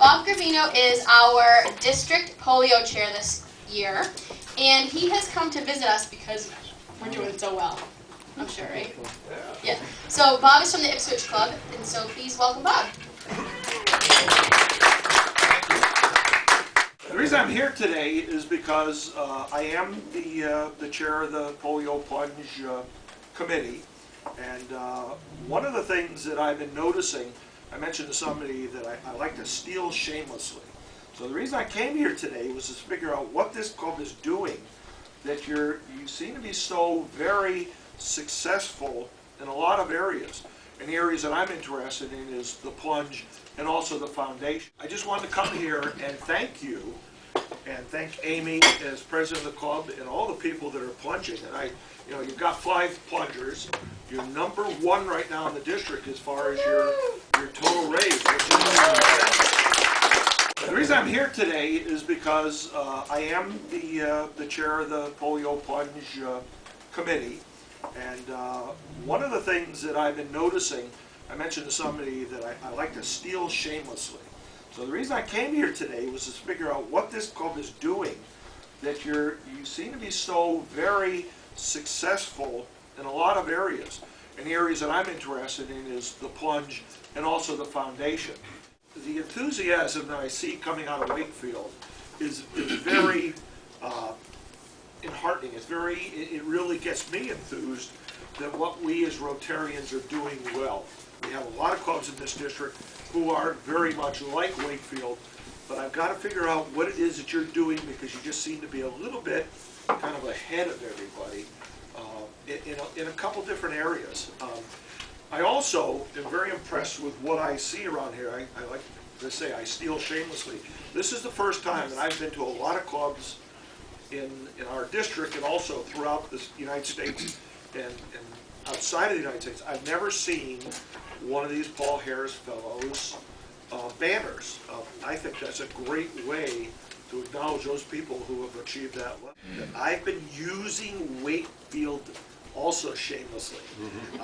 Bob Gravino is our district polio chair this year, and he has come to visit us because we're doing so well. I'm sure, right? Yeah. So Bob is from the Ipswich Club, and so please welcome Bob. The reason I'm here today is because I am the chair of the Polio Plunge committee, and one of the things that I've been noticing, I mentioned to somebody that I like to steal shamelessly. So the reason I came here today was to figure out what this club is doing, that you seem to be so very successful in a lot of areas. And the areas that I'm interested in is the plunge and also the foundation. I just wanted to come here and thank you and thank Amy as president of the club and all the people that are plunging. And you've got 5 plungers. You're #1 right now in the district as far as your total raise. The reason I'm here today is because I am the chair of the Polio Plunge committee, and one of the things that I've been noticing, I mentioned to somebody that I like to steal shamelessly. So the reason I came here today was to figure out what this club is doing, that you seem to be so very successful in a lot of areas. And the areas that I'm interested in is the plunge and also the foundation. The enthusiasm that I see coming out of Wakefield is very enheartening. It really gets me enthused that what we as Rotarians are doing well. We have a lot of clubs in this district who are very much like Wakefield, but I've got to figure out what it is that you're doing, because you just seem to be a little bit kind of ahead of everybody in a couple different areas. I also am very impressed with what I see around here. I like to say I steal shamelessly. This is the first time, and I've been to a lot of clubs in our district and also throughout the United States and outside of the United States. I've never seen one of these Paul Harris Fellows banners. I think that's a great way to acknowledge those people who have achieved that level. I've been using Wakefield also shamelessly.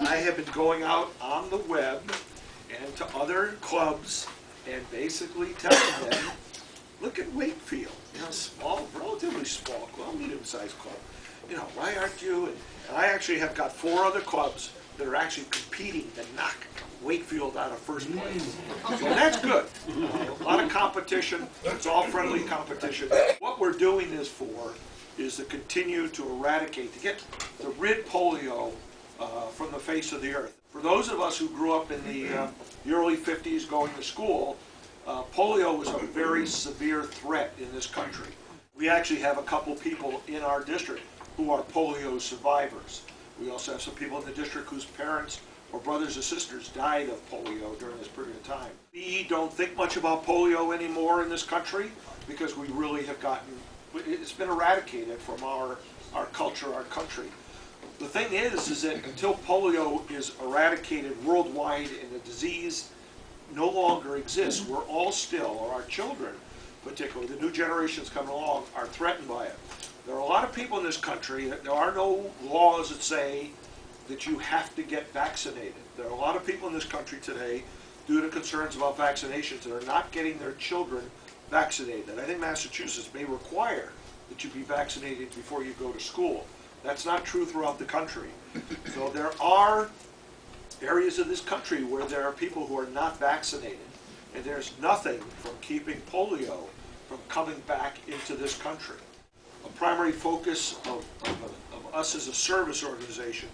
I have been going out on the web and to other clubs and basically telling them, look at Wakefield, small, relatively small club, medium-sized club. Why aren't you? And I actually have got 4 other clubs that are actually competing to knock Wakefield out of first place. So that's good. A lot of competition. It's all friendly competition. What we're doing this for is to continue to eradicate, to rid polio from the face of the earth. For those of us who grew up in the early 50s going to school, polio was a very severe threat in this country. We actually have a couple people in our district who are polio survivors. We also have some people in the district whose parents or brothers or sisters died of polio during this period of time. We don't think much about polio anymore in this country because we really have it's been eradicated from our culture, our country. The thing is that until polio is eradicated worldwide and the disease no longer exists, we're all still, or our children particularly, the new generations coming along, are threatened by it. There are a lot of people in this country, there are no laws that say that you have to get vaccinated. There are a lot of people in this country today, due to concerns about vaccinations, that are not getting their children vaccinated. I think Massachusetts may require that you be vaccinated before you go to school. That's not true throughout the country. So there are areas of this country where there are people who are not vaccinated, and there's nothing from keeping polio from coming back into this country. A primary focus of us as a service organization,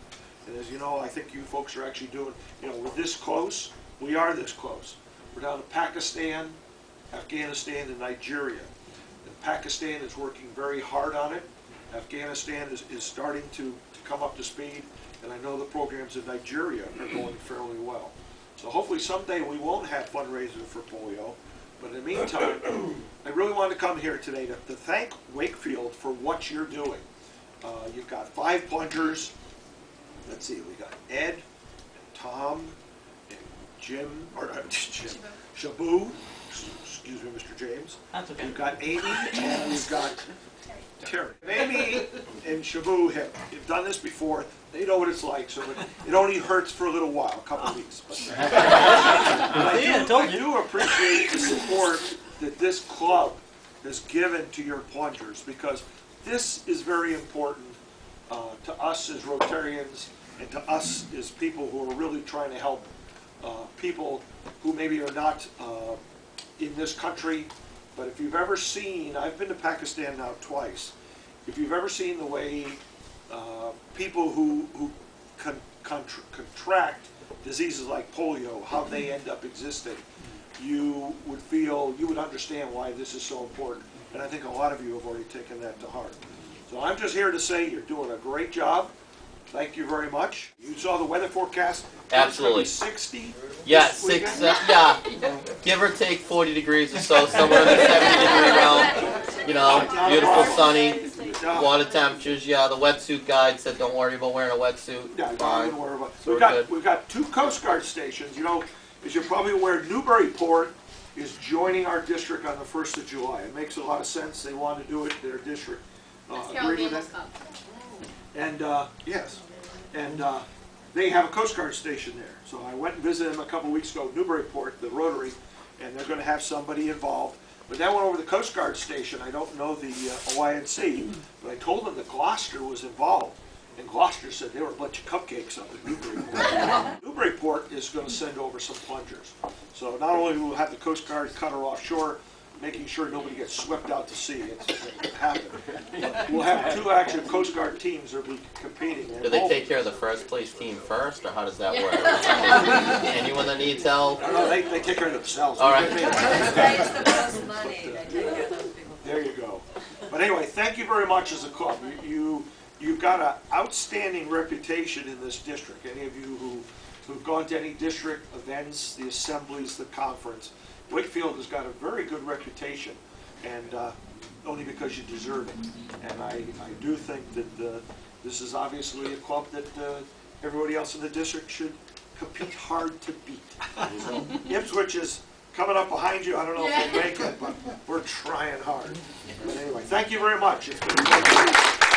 and as you know, I think you folks are actually doing, we're this close, we are this close. We're down to Pakistan, Afghanistan, and Nigeria. And Pakistan is working very hard on it. Afghanistan is starting to come up to speed, and I know the programs in Nigeria are going fairly well. So hopefully someday we won't have fundraisers for polio, but in the meantime, I really wanted to come here today to thank Wakefield for what you're doing. You've got 5 plungers. Let's see, we got Ed, and Tom, and Jim, or Shabu, excuse me, Mr. James. That's okay. We've got Amy and we've got Terry. Amy and Shabu have done this before. They know what it's like, so it only hurts for a little while, a couple weeks. But I do appreciate the support that this club has given to your plungers, because this is very important to us as Rotarians and to us as people who are really trying to help people who maybe are not in this country. But if you've ever seen, I've been to Pakistan now twice, if you've ever seen the way people who contract diseases like polio, how they end up existing, you would understand why this is so important. And I think a lot of you have already taken that to heart. So I'm just here to say you're doing a great job. Thank you very much. You saw the weather forecast. Absolutely. It's gonna be 60. Yeah, yeah. Give or take 40 degrees or so, somewhere in the 70-degree realm. You know, beautiful, sunny, water temperatures. Yeah, the wetsuit guide said don't worry about wearing a wetsuit. Yeah, Fine. don't worry about it. So We've got 2 Coast Guard stations. You know, as you're probably aware, Newburyport is joining our district on the 1st of July. It makes a lot of sense. They want to do it, their district. Agree with that? And yes, and they have a Coast Guard station there. So I went and visited them a couple weeks ago, Newburyport, the Rotary, and they're going to have somebody involved. But then I went over to the Coast Guard station. I don't know the OINC, but I told them that Gloucester was involved. And Gloucester said they were a bunch of cupcakes up at Newburyport. Newburyport is going to send over some plungers. So not only will we have the Coast Guard cutter offshore, making sure nobody gets swept out to sea. It's going to happen. We'll have 2 actual Coast Guard teams that will be competing. Do they take care of the first place team first, or how does that work? Anyone that needs help? No, they take care of themselves. All right. There you go. But anyway, thank you very much as a club. You've got an outstanding reputation in this district. Any of you who've gone to any district events, the assemblies, the conference, Wakefield has got a very good reputation, and only because you deserve it. And I do think that this is obviously a club that everybody else in the district should compete hard to beat. So, Ipswich is coming up behind you. I don't know if they make it, but we're trying hard. But anyway, thank you very much. It's been a great week.